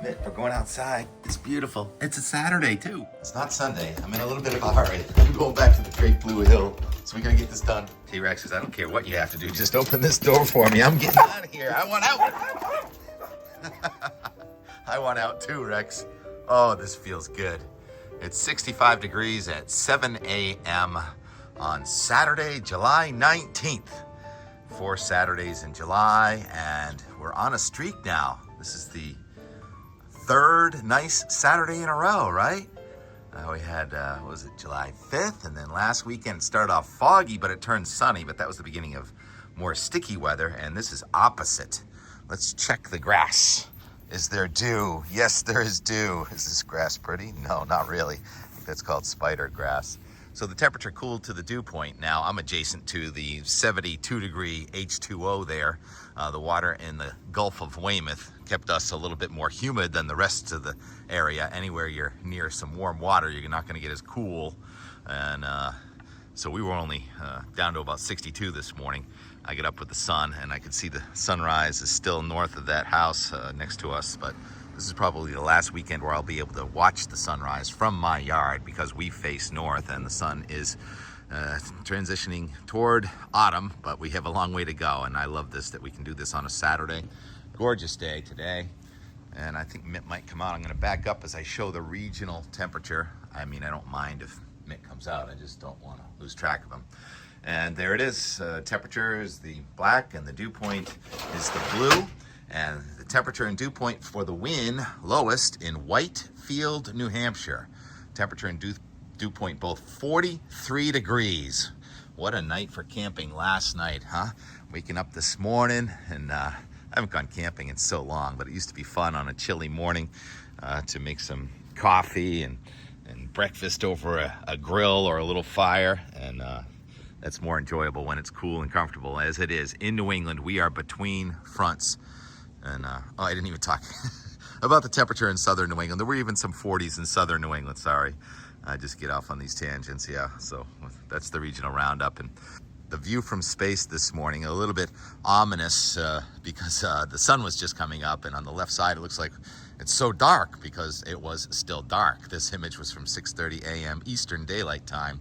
Mitt, we're going outside. It's beautiful. It's a Saturday, too. It's not Sunday. I'm in a little bit of a hurry. I'm going back to the great Blue Hill, so we gotta get this done. T-Rex says, I don't care what you have to do. Just open this door for me. I'm getting out of here. I want out. I want out too, Rex. Oh, this feels good. It's 65 degrees at 7 a.m. on Saturday, July 19th. 4 Saturdays in July, and we're on a streak now. This is the third nice Saturday in a row, right? We had, what was it, July 5th, and then last weekend it started off foggy, but it turned sunny, but that was the beginning of more sticky weather, and this is opposite. Let's check the grass. Is there dew? Yes, there is dew. Is this grass pretty? No, not really. I think that's called spider grass. So the temperature cooled to the dew point. Now I'm adjacent to the 72 degree H2O there. The water in the Gulf of Weymouth kept us a little bit more humid than the rest of the area. Anywhere you're near some warm water, you're not going to get as cool. And so we were only down to about 62 this morning. I get up with the sun, and I could see the sunrise is still north of that house next to us, but this is probably the last weekend where I'll be able to watch the sunrise from my yard because we face north and the sun is transitioning toward autumn, but we have a long way to go, and I love this that we can do this on a Saturday. Gorgeous day today, and I think Mitt might come out. I'm going to back up as I show the regional temperature. I mean, I don't mind if Mitt comes out. I just don't want to lose track of him. And there it is. Temperature is the black, and the dew point is the blue. And the temperature and dew point for the win lowest in Whitefield, New Hampshire. Temperature and dew point both 43 degrees. What a night for camping last night, huh? Waking up this morning, and I haven't gone camping in so long, but it used to be fun on a chilly morning to make some coffee and breakfast over a grill or a little fire, and that's more enjoyable when it's cool and comfortable, as it is. In New England, we are between fronts. And, I didn't even talk about the temperature in southern New England. There were even some 40s in southern New England, sorry. I just get off on these tangents, yeah. So that's the regional roundup. And the view from space this morning, a little bit ominous because the sun was just coming up, and on the left side it looks like it's so dark because it was still dark. This image was from 6:30 a.m. Eastern Daylight Time.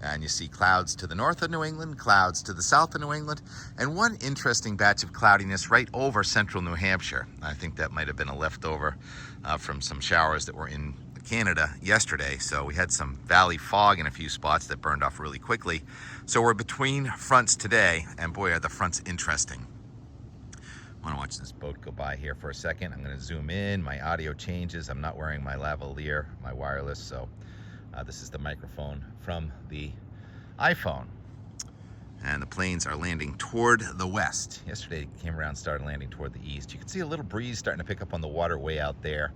And you see clouds to the north of New England, clouds to the south of New England, and one interesting batch of cloudiness right over central New Hampshire. I think that might have been a leftover from some showers that were in Canada yesterday. So we had some valley fog in a few spots that burned off really quickly. So we're between fronts today, and boy, are the fronts interesting. I want to watch this boat go by here for a second. I'm going to zoom in. My audio changes. I'm not wearing my lavalier, my wireless, so this is the microphone from the iPhone. And the planes are landing toward the west. Yesterday it came around, started landing toward the east. You can see a little breeze starting to pick up on the water way out there.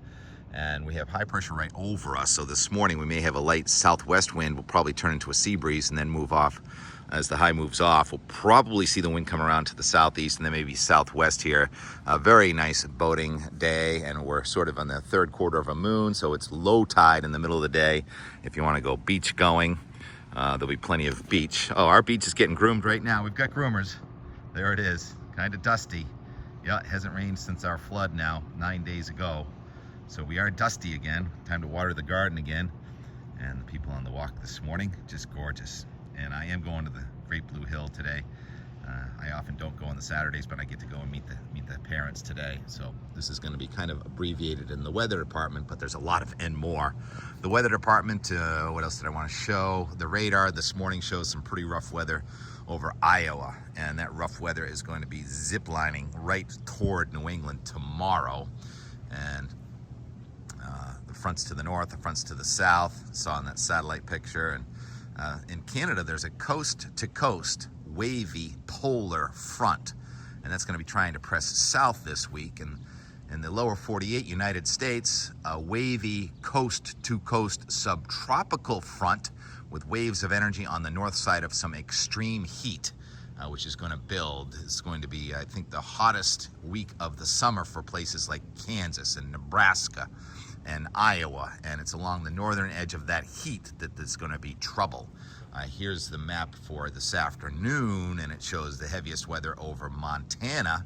And we have high pressure right over us. So this morning we may have a light southwest wind. Will probably turn into a sea breeze and then move off. As the high moves off, we'll probably see the wind come around to the southeast and then maybe southwest here. A very nice boating day, and we're sort of on the third quarter of a moon, so it's low tide in the middle of the day. If you want to go beach going, there'll be plenty of beach. Oh, our beach is getting groomed right now. We've got groomers. There it is. Kind of dusty. Yeah, it hasn't rained since our flood now, 9 days ago. So we are dusty again. Time to water the garden again. And the people on the walk this morning, just gorgeous. And I am going to the Great Blue Hill today. I often don't go on the Saturdays, but I get to go and meet the parents today. So this is going to be kind of abbreviated in the weather department, but there's a lot of and more. The weather department, what else did I want to show? The radar this morning shows some pretty rough weather over Iowa, and that rough weather is going to be ziplining right toward New England tomorrow. And the fronts to the north, the fronts to the south, saw in that satellite picture. And in Canada, there's a coast-to-coast wavy polar front, and that's going to be trying to press south this week. And in the lower 48 United States, a wavy coast-to-coast subtropical front with waves of energy on the north side of some extreme heat, which is going to build. It's going to be, I think, the hottest week of the summer for places like Kansas and Nebraska and Iowa, and it's along the northern edge of that heat that there's going to be trouble. Here's the map for this afternoon, and it shows the heaviest weather over Montana,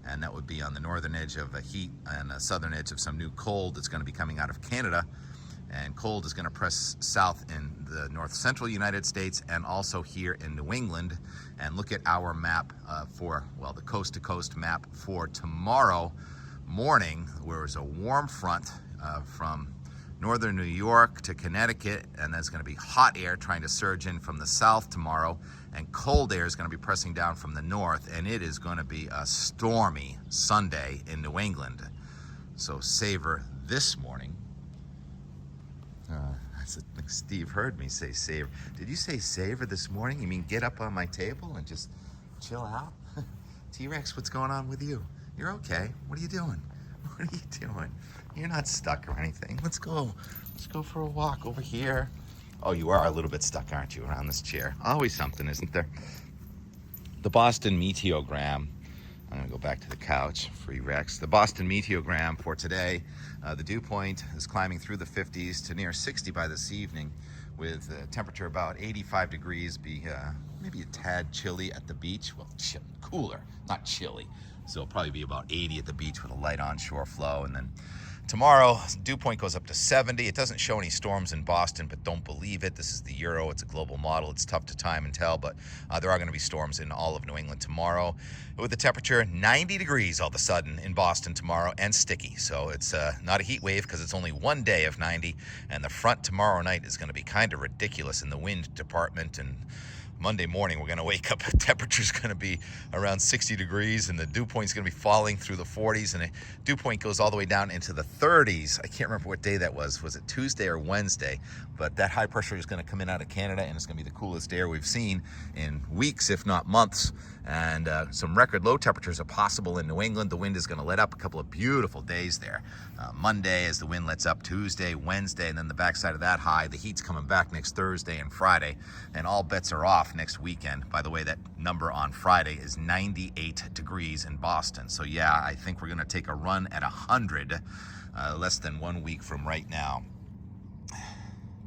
and that would be on the northern edge of a heat and the southern edge of some new cold that's going to be coming out of Canada. And cold is going to press south in the north central United States and also here in New England. And look at our map the coast to coast map for tomorrow morning, where there's a warm front from northern New York to Connecticut, and there's going to be hot air trying to surge in from the south tomorrow, and cold air is going to be pressing down from the north, and it is going to be a stormy Sunday in New England. So savor this morning. I think Steve heard me say savor. Did you say savor this morning? You mean get up on my table and just chill out? T-Rex, what's going on with you? You're okay. What are you doing? What are you doing? You're not stuck or anything. Let's go. Let's go for a walk over here. Oh, you are a little bit stuck, aren't you, around this chair? Always something, isn't there? The Boston Meteorogram. I'm going to go back to the couch for Rex. The Boston Meteorogram for today. The dew point is climbing through the 50s to near 60 by this evening, with temperature about 85 degrees, maybe a tad chilly at the beach. Well, cooler, not chilly. So it'll probably be about 80 at the beach with a light onshore flow. And then tomorrow, dew point goes up to 70. It doesn't show any storms in Boston, but don't believe it. This is the Euro. It's a global model. It's tough to time and tell, but there are going to be storms in all of New England tomorrow. With the temperature 90 degrees all of a sudden in Boston tomorrow, and sticky. So it's not a heat wave because it's only one day of 90, and the front tomorrow night is going to be kind of ridiculous in the wind department. And Monday morning, we're going to wake up, temperature's going to be around 60 degrees, and the dew point's going to be falling through the 40s, and the dew point goes all the way down into the 30s. I can't remember what day that was. Was it Tuesday or Wednesday? But that high pressure is going to come in out of Canada, and it's going to be the coolest air we've seen in weeks, if not months. And some record low temperatures are possible in New England. The wind is going to let up. A couple of beautiful days there. Monday as the wind lets up, Tuesday, Wednesday, and then the backside of that high. The heat's coming back next Thursday and Friday, and all bets are off next weekend. By the way, that number on Friday is 98 degrees in Boston. So yeah, I think we're going to take a run at 100 less than 1 week from right now.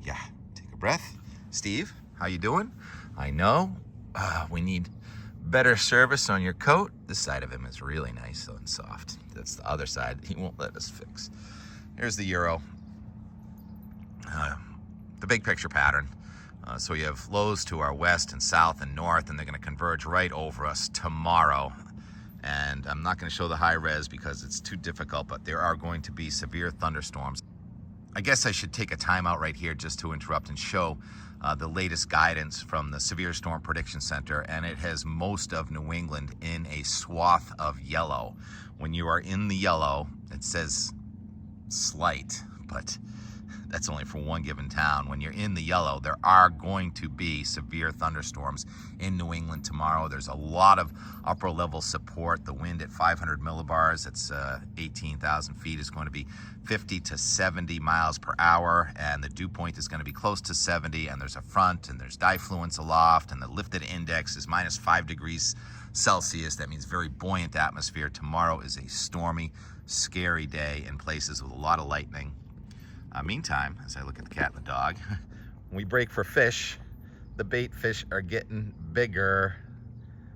Yeah, take a breath. Steve, how you doing? I know we need better service on your coat. This side of him is really nice and soft. That's the other side he won't let us fix. Here's the Euro. The big picture pattern. So you have lows to our west and south and north, and they're going to converge right over us tomorrow. And I'm not going to show the high res because it's too difficult, but there are going to be severe thunderstorms. I guess I should take a time out right here just to interrupt and show the latest guidance from the Severe Storm Prediction Center, and it has most of New England in a swath of yellow. When you are in the yellow, it says slight, but that's only for one given town. When you're in the yellow, there are going to be severe thunderstorms in New England tomorrow. There's a lot of upper level support. The wind at 500 millibars, that's 18,000 feet, is going to be 50 to 70 miles per hour, and the dew point is going to be close to 70, and there's a front, and there's diffluence aloft, and the lifted index is minus 5 degrees Celsius. That means very buoyant atmosphere. Tomorrow is a stormy, scary day in places with a lot of lightning. Meantime, as I look at the cat and the dog, when we break for fish, the bait fish are getting bigger.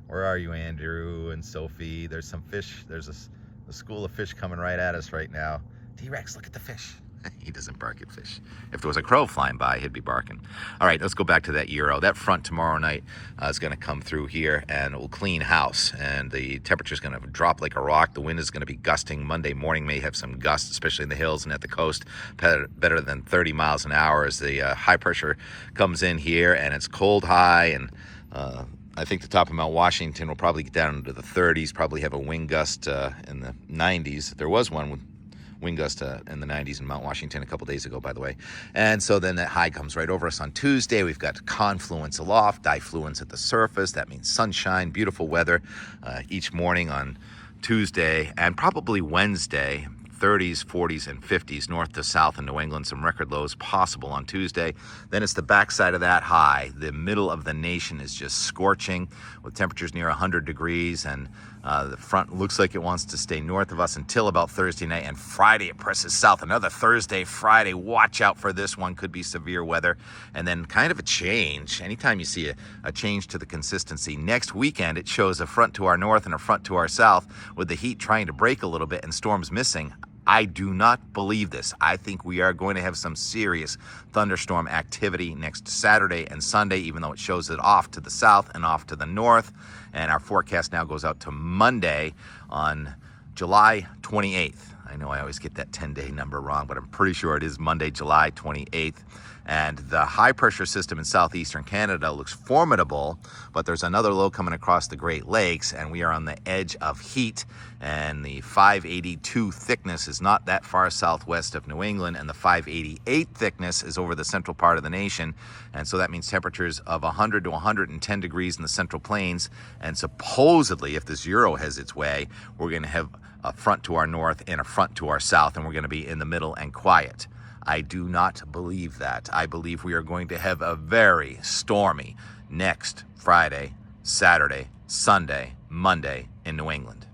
Where are you, Andrew and Sophie? There's some fish. There's a school of fish coming right at us right now. T-Rex, look at the fish. He doesn't bark at fish. If there was a crow flying by, he'd be barking. All right, let's go back to that Euro. That front tomorrow night is going to come through here, and it will clean house, and the temperature is going to drop like a rock. The wind is going to be gusting. Monday morning may have some gusts, especially in the hills and at the coast, better than 30 miles an hour as the high pressure comes in here, and it's cold high, and I think the top of Mount Washington will probably get down into the 30s, probably have a wind gust in the 90s. There was one with wind gust in the 90s in Mount Washington a couple days ago, by the way. And so then that high comes right over us on Tuesday. We've got confluence aloft, diffluence at the surface. That means sunshine, beautiful weather each morning on Tuesday and probably Wednesday. 30s, 40s, and 50s, north to south in New England. Some record lows possible on Tuesday. Then it's the backside of that high. The middle of the nation is just scorching with temperatures near 100 degrees, and the front looks like it wants to stay north of us until about Thursday night, and Friday it presses south. Another Thursday, Friday, watch out for this one. Could be severe weather, and then kind of a change. Anytime you see a change to the consistency, next weekend it shows a front to our north and a front to our south, with the heat trying to break a little bit and storms missing. I do not believe this. I think we are going to have some serious thunderstorm activity next Saturday and Sunday, even though it shows it off to the south and off to the north. And our forecast now goes out to Monday on July 28th. I know I always get that 10-day number wrong, but I'm pretty sure it is Monday, July 28th. And the high pressure system in southeastern Canada looks formidable, but there's another low coming across the Great Lakes, and we are on the edge of heat. And the 582 thickness is not that far southwest of New England, and the 588 thickness is over the central part of the nation. And so that means temperatures of 100 to 110 degrees in the Central Plains. And supposedly, if this Euro has its way, we're going to have a front to our north and a front to our south, and we're going to be in the middle and quiet. I do not believe that. I believe we are going to have a very stormy next Friday, Saturday, Sunday, Monday in New England.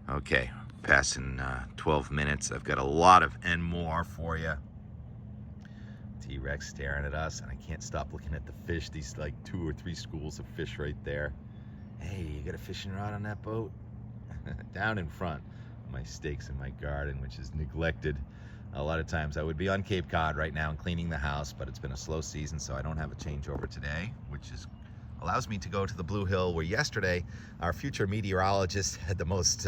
Okay, passing 12 minutes. I've got a lot of and more for you. T-Rex staring at us, and I can't stop looking at the fish. These like 2 or 3 schools of fish right there. Hey, you got a fishing rod on that boat? Down in front. My stakes in my garden, which is neglected. A lot of times I would be on Cape Cod right now and cleaning the house, but it's been a slow season, so I don't have a changeover today, which allows me to go to the Blue Hill, where yesterday our future meteorologist had the most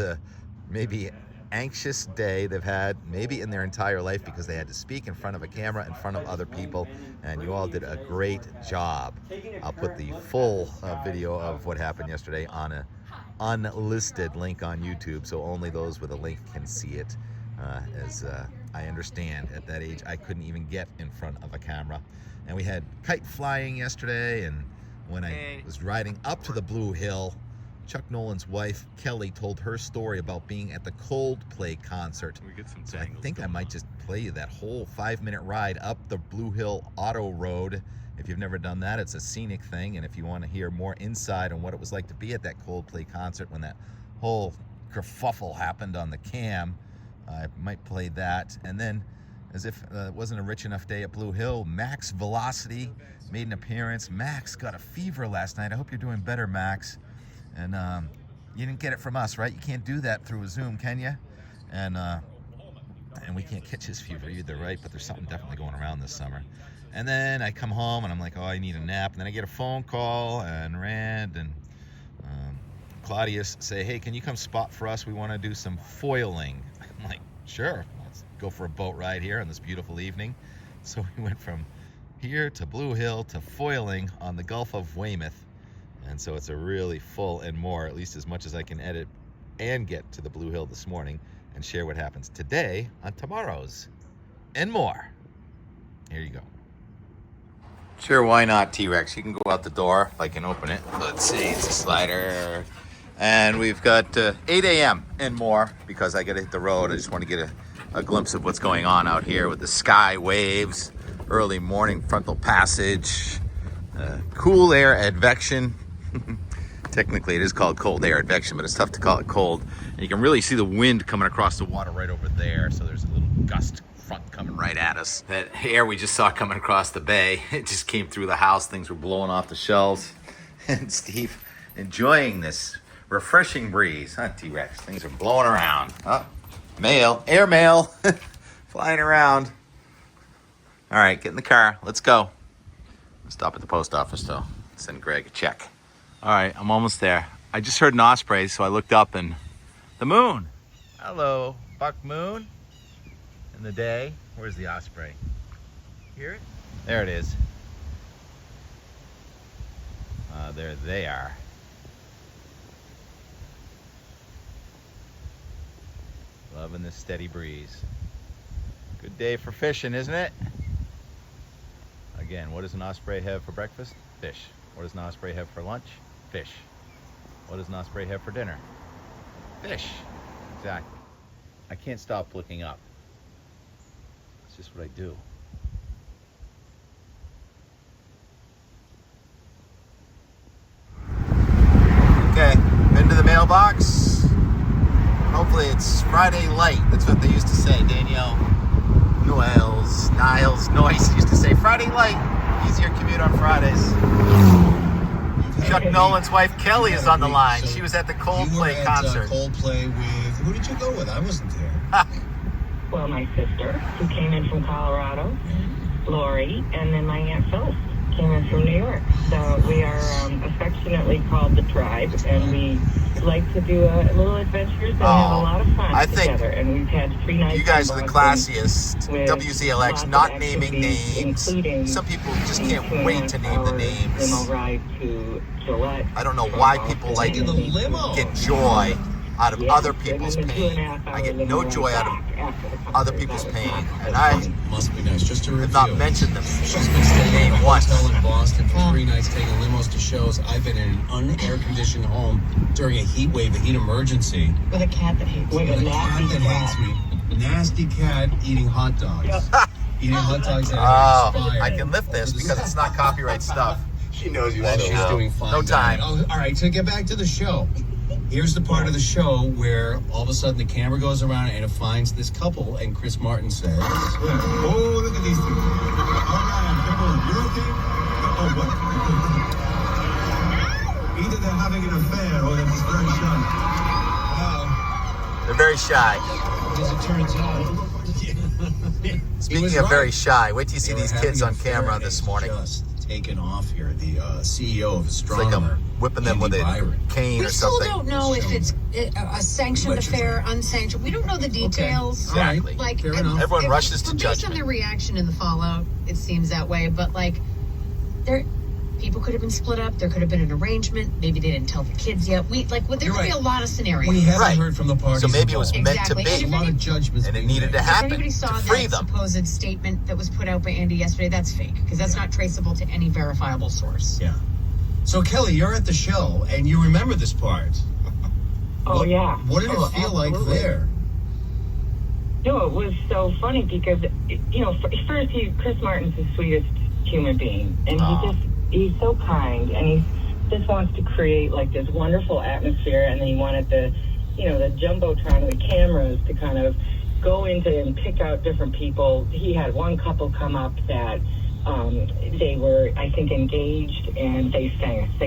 maybe anxious day they've had maybe in their entire life, because they had to speak in front of a camera in front of other people, and you all did a great job. I'll put the full video of what happened yesterday on a unlisted link on YouTube, so only those with a link can see it. As I understand, at that age I couldn't even get in front of a camera. And we had kite flying yesterday, and when I was riding up to the Blue Hill, Chuck Nolan's wife Kelly told her story about being at the Coldplay concert. So I think I might just play you that whole 5-minute ride up the Blue Hill Auto Road. If you've never done that, it's a scenic thing, and if you want to hear more insight on what it was like to be at that Coldplay concert when that whole kerfuffle happened on the cam, I might play that. And then, as if it wasn't a rich enough day at Blue Hill, Max Velocity made an appearance. Max got a fever last night. I hope you're doing better, Max. And you didn't get it from us, right? You can't do that through a Zoom, can you? And we can't catch his fever either, right? But there's something definitely going around this summer. And then I come home and I'm like, oh, I need a nap. And then I get a phone call, and Rand and Claudius say, hey, can you come spot for us? We want to do some foiling. I'm like, sure, let's go for a boat ride here on this beautiful evening. So we went from here to Blue Hill to foiling on the Gulf of Weymouth. And so it's a really full and more, at least as much as I can edit and get to the Blue Hill this morning and share what happens today on tomorrow's and more. Here you go. Sure, why not, T-Rex? You can go out the door if I can open it. Let's see, it's a slider. And we've got 8 a.m. and more, because I got to hit the road. I just want to get a glimpse of what's going on out here with the sky, waves, early morning frontal passage, cool air advection. Technically, it is called cold air advection, but it's tough to call it cold. And you can really see the wind coming across the water right over there. So there's a little gust front coming right at us. That air we just saw coming across the bay, it just came through the house. Things were blowing off the shelves. And Steve enjoying this refreshing breeze, huh, T-Rex? Things are blowing around. Oh, mail, air mail, flying around. All right, get in the car. Let's go. Stop at the post office, though. Send Greg a check. All right, I'm almost there. I just heard an osprey, so I looked up, and the moon. Hello, buck moon. In the day. Where's the osprey? Hear it? There it is. There they are. Loving this steady breeze. Good day for fishing, isn't it? Again, what does an osprey have for breakfast? Fish. What does an osprey have for lunch? Fish. What does an osprey have for dinner? Fish. Exactly. I can't stop looking up. It's just what I do. Okay, been to the mailbox. Hopefully it's Friday light. That's what they used to say. Danielle Noyce used to say Friday light. Easier commute on Fridays. Chuck Nolan's wife Kelly is on the line. She was at the Coldplay concert. Coldplay with, who did you go with? I wasn't there. Well, my sister, who came in from Colorado, Lori, and then my Aunt Phyllis came in from New York. So we are affectionately called the Tribe, and we like to do little adventures and have a lot of fun together. And we've had 3 nights. You guys are the classiest. WZLX not naming names. Some people just can't wait to name the names. Limo ride to Gillette. I don't know why people like get joy out of other people's pain. I get no joy out of other people's pain, and I must be nice. Just to review, have not mentioned them. She's been staying in a hotel in Boston for 3 nights, taking limos to shows. I've been in an un-air-conditioned home during a heat wave, a heat emergency. With a cat that hates me. With a cat that hates me. Nasty cat eating hot dogs. Eating hot dogs that are expired. I can lift this because it's not copyright stuff. She knows you want to. She's doing fine. No time. Oh, all right, so get back to the show. Here's the part of the show where all of a sudden the camera goes around and it finds this couple, and Chris Martin says, "Oh, look at these two. You're okay? Oh, what? Either they're having an affair or they're just very shy." They're very shy. As it turns out. Speaking of very shy, wait till you see these kids on camera this morning. Just taken off here. The CEO of It's like Astronomer. I'm whipping them with a cane or something. We still don't know if it's a sanctioned affair, unsanctioned. We don't know the details. Okay. Exactly. Like, Fair enough. Everyone rushes to based judgment. on their reaction in the fallout, it seems that way. But like, people could have been split up. There could have been an arrangement. Maybe they didn't tell the kids yet. There could be a lot of scenarios. We haven't heard from the parties. So maybe it was meant to Exactly. be, a lot of judgments, and it needed to If happen anybody saw to free that them. supposed statement that was put out by Andy yesterday, that's fake because that's not traceable to any verifiable source. Yeah. So Kelly, you're at the show and you remember this part. Yeah. What did it feel like there? No, it was so funny because, first, Chris Martin's the sweetest human being. And he's so kind, and he just wants to create, like, this wonderful atmosphere. And then he wanted the Jumbotron, the cameras to kind of go into and pick out different people. He had one couple come up that they were, I think, engaged, and they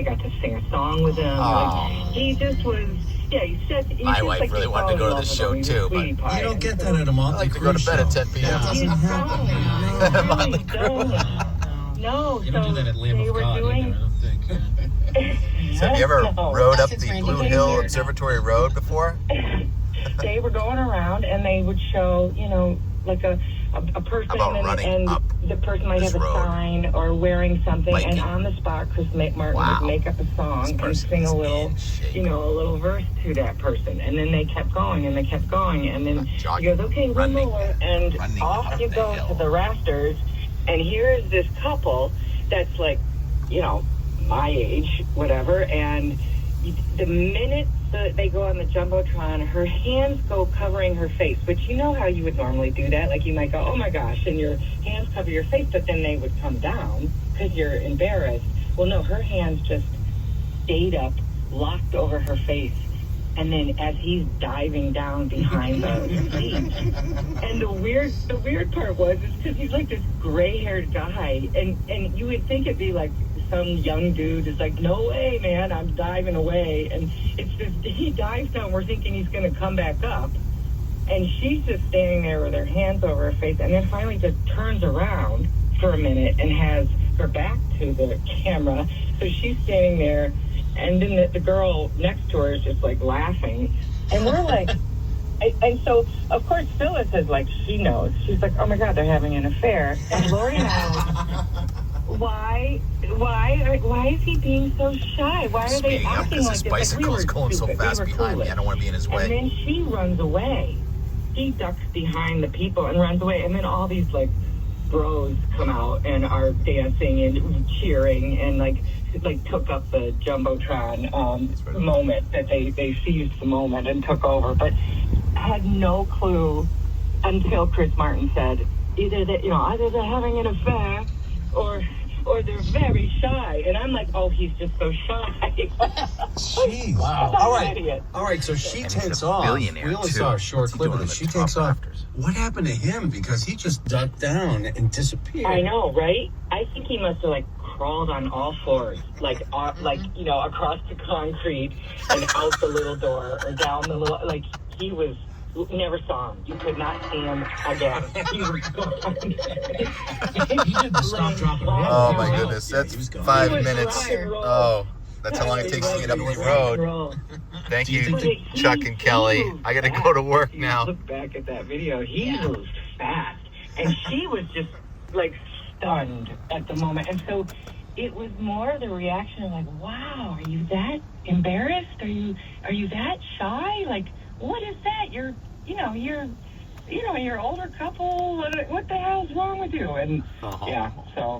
got to sing a song with him. Like, he just was... Yeah, My wife really wanted to go to the show too, but you don't get that at a Motley I like to go to bed at 10 p.m. That doesn't happen. Motley Crue. No, you don't do that at Lamb of God either, I don't think. So have you ever rode up the Blue Hill Observatory Road before? They were going around and they would show, like a person, and the person might have a sign or wearing something, and on the spot, Chris Martin would make up a song and sing a little, a little verse to that person, and then they kept going, and then he goes, okay, one more, and off you go to the rafters, and here's this couple that's like, my age, whatever, and the minute they go on the Jumbotron, her hands go covering her face, which you know how you would normally do that. Like you might go, oh my gosh, and your hands cover your face, but then they would come down because you're embarrassed. Well, no, her hands just stayed up, locked over her face. And then as he's diving down behind the seat. And the weird part is because he's like this gray-haired guy, and you would think it'd be like some young dude is like, no way, man, I'm diving away. And it's just, he dives down, we're thinking he's going to come back up. And she's just standing there with her hands over her face, and then finally just turns around for a minute and has her back to the camera. So she's standing there, and then the girl next to her is just like laughing. And we're like, and so, of course, Phyllis is like, she knows. She's like, oh my God, they're having an affair. And Lori and I why is he being so shy? Why are they acting like this? His bicycle is going so fast behind me. I don't want to be in his way. And then she runs away. He ducks behind the people and runs away. And then all these like bros come out and are dancing and cheering and like took up the Jumbotron moment that they seized the moment and took over. But had no clue until Chris Martin said either that, either they're having an affair or they're very shy. And I'm like, oh, he's just so shy. Jeez. Wow. All right. So she takes off. We only saw a short clip of this. She takes off. What happened to him? Because he just ducked down and disappeared. I know, right? I think he must have crawled on all fours, across the concrete and out the little door or down the little. He was. Never saw him. You could not see him again. He was gone. He did the stop, drop, and roll. Oh my goodness, that's 5 minutes. Oh, that's how long it takes to get up the road. Thank you, Chuck and Kelly. I got to go to work now. Look back at that video. He moved fast, and she was just stunned at the moment. And so it was more the reaction of wow, are you that embarrassed? Are you that shy? What is that? You're older couple. What the hell's wrong with you? And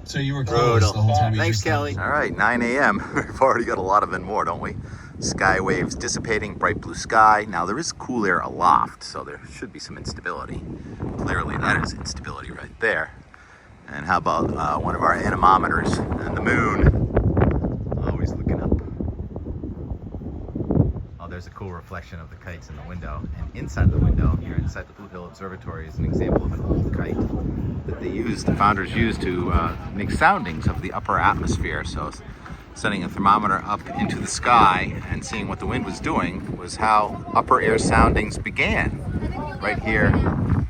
so you were close the whole time. Thanks, Kelly. All right, 9 a.m. We've already got a lot of and more, don't we? Sky waves dissipating, bright blue sky. Now there is cool air aloft, so there should be some instability. Clearly, that is instability right there. And how about one of our anemometers and the moon? Always looking up. There's a cool reflection of the kites in the window, and inside the window here inside the Blue Hill Observatory is an example of an old kite that the founders used to make soundings of the upper atmosphere. So sending a thermometer up into the sky and seeing what the wind was doing was how upper air soundings began right here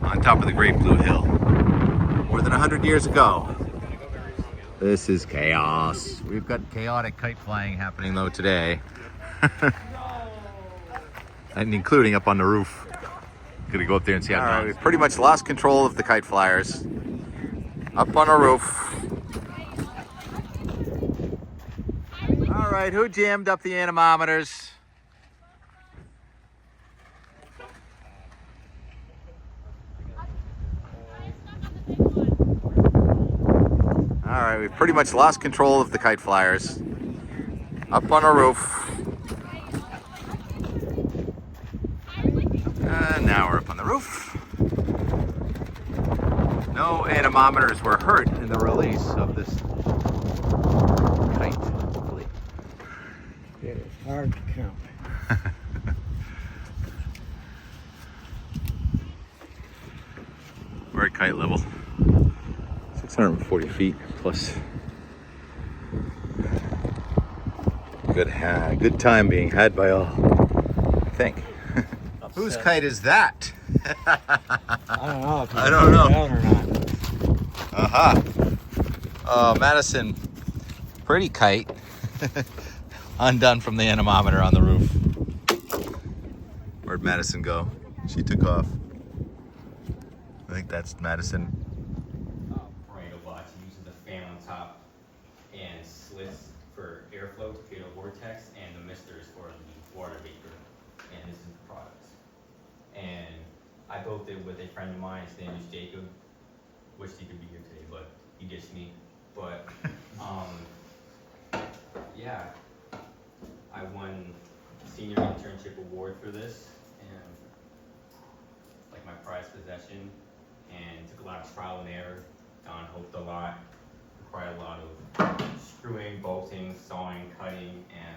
on top of the great Blue Hill more than 100 years ago. This is chaos. We've got chaotic kite flying happening though today. And including up on the roof. Gonna go up there and see how it goes. We've pretty much lost control of the kite flyers. Up on our roof. All right, who jammed up the anemometers? All right, we've pretty much lost control of the kite flyers. Up on our roof. And now we're up on the roof. No anemometers were hurt in the release of this kite, hopefully. It is hard to count. We're at kite level. 640 feet plus. Good time being had by all, I think. Whose kite is that? I don't know if I don't know. down or not. Oh, Madison, pretty kite. Undone from the anemometer on the roof. Where'd Madison go? She took off. I think that's Madison. Tornado box using the fan on top and slits for airflow to create a vortex, and the misters for the water vapor. And this is the product. And I built it with a friend of mine. His name is Jacob. Wish he could be here today, but he ditched me. But yeah, I won senior internship award for this, and it's like my prized possession. And took a lot of trial and error. Don hoped a lot. Required a lot of screwing, bolting, sawing, cutting, and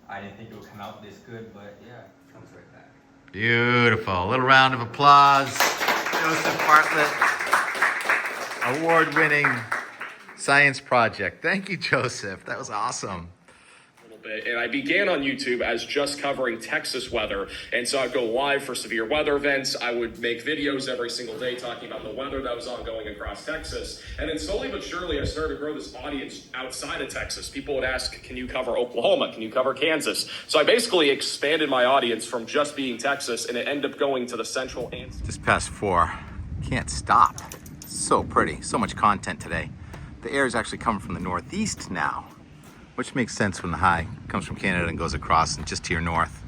I didn't think it would come out this good, but yeah, it comes right back. Beautiful. A little round of applause. Joseph Bartlett, award-winning science project. Thank you, Joseph. That was awesome. And I began on YouTube as just covering Texas weather. And so I'd go live for severe weather events. I would make videos every single day talking about the weather that was ongoing across Texas. And then slowly but surely, I started to grow this audience outside of Texas. People would ask, can you cover Oklahoma? Can you cover Kansas? So I basically expanded my audience from just being Texas, and it ended up going to the central and... Just past 4. Can't stop. So pretty. So much content today. The air is actually coming from the northeast now, which makes sense when the high comes from Canada and goes across and just to your north.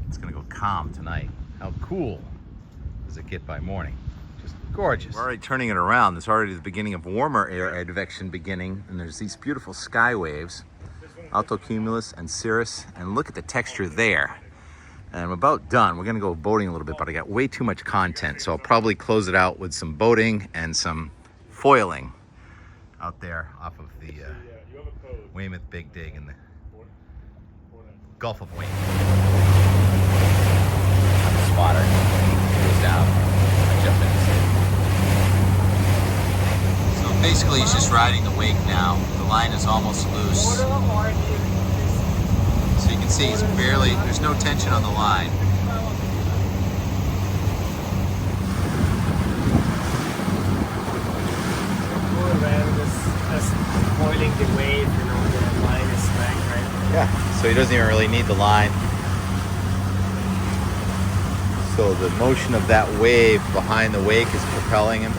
It's gonna go calm tonight. How cool does it get by morning? Just gorgeous. We're already turning it around. It's already the beginning of warmer air advection beginning, and there's these beautiful sky waves, altocumulus and cirrus, and look at the texture there. And I'm about done. We're gonna go boating a little bit, but I got way too much content, so I'll probably close it out with some boating and some foiling out there off of the Weymouth Big Dig in the Gulf of Weymouth. Spotter goes down. I jump in. So basically, he's just riding the wake now. The line is almost loose. So you can see he's barely, there's no tension on the line. Just foiling the wave, you know, the line is back, right? Yeah, so he doesn't even really need the line. So the motion of that wave behind the wake is propelling him.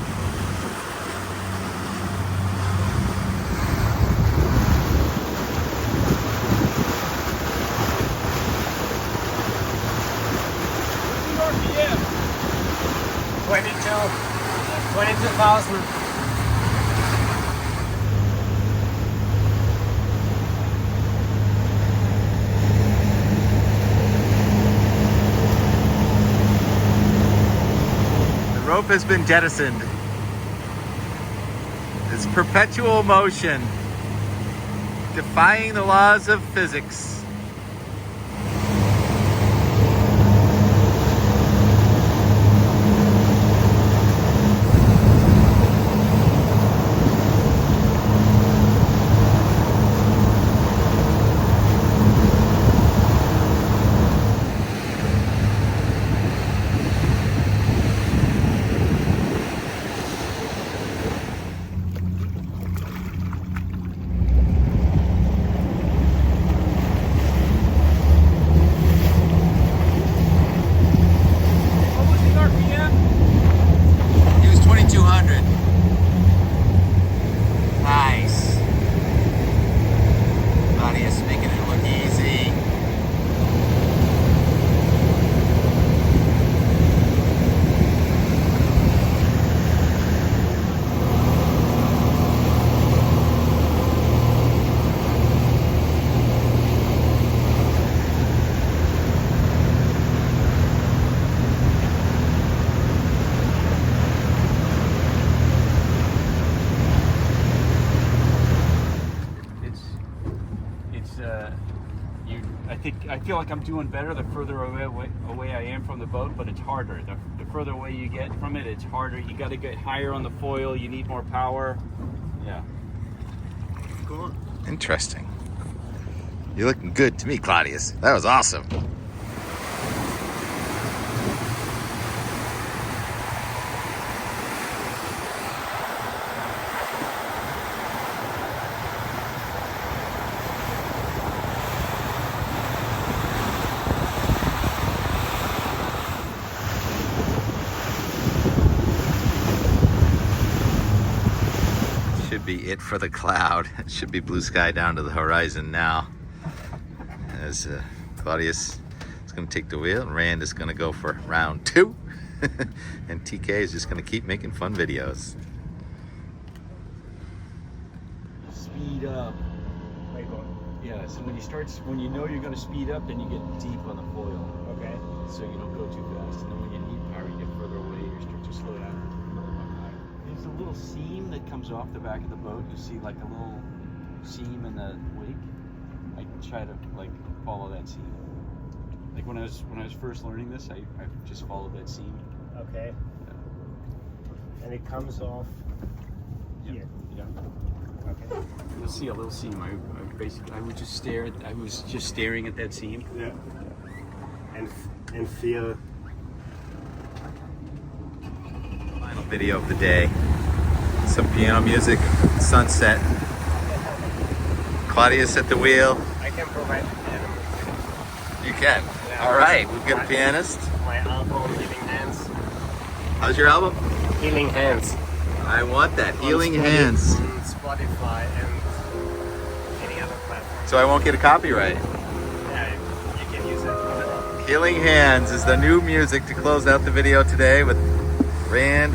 RPM? 22,000. The rope has been jettisoned. It's perpetual motion, defying the laws of physics. I feel like I'm doing better the further away I am from the boat, but it's harder. The further away you get from it, it's harder. You got to get higher on the foil. You need more power. Yeah. Cool. Interesting. You're looking good to me, Claudius. That was awesome. Be it for the cloud. It should be blue sky down to the horizon now. As Claudius is going to take the wheel, and Rand is going to go for round 2, and TK is just going to keep making fun videos. Speed up. Yeah. So when you know you're going to speed up, then you get deep on the foil. Okay. So you don't go too fast, and then when you need power, you get further away. You start to slow down. There's a little seam that comes off the back of the boat. You see like a little seam in the wake. I try to like follow that seam. Like when I was first learning this, I just followed that seam. Okay. Yeah. And it comes off here. Yeah. Okay. You'll see a little seam. I would just stare. I was just staring at that seam. Yeah. And feel. Final video of the day. Some piano music, sunset. Claudius at the wheel. I can provide piano music. You can. Yeah. All right, we've got a pianist. My album, Healing Hands. How's your album? Healing Hands. I want that. Healing On Hands. On Spotify and any other platform. So I won't get a copyright. Yeah, you can use it. Healing Hands is the new music to close out the video today with Rand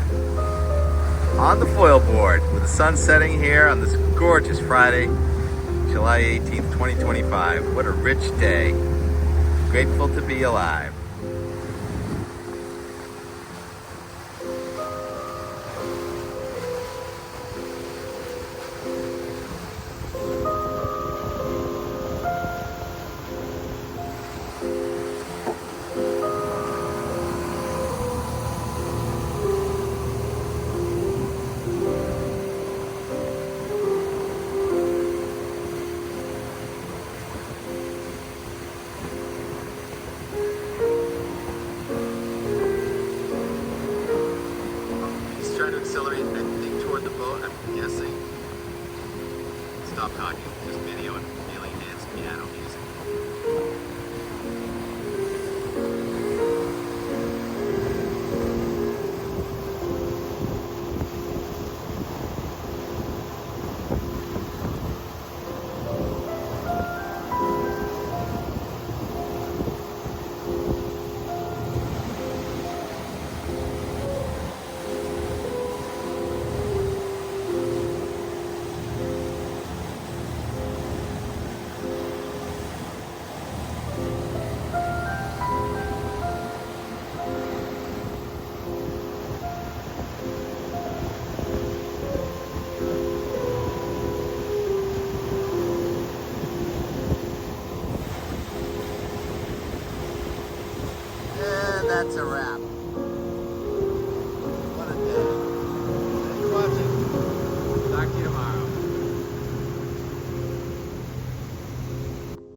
on the foil board with the sun setting here on this gorgeous Friday, July 18th, 2025. What a rich day. Grateful to be alive. Trying to accelerate, I think, toward the boat, I'm guessing. Stop talking, just video and really dance piano music. That's a wrap.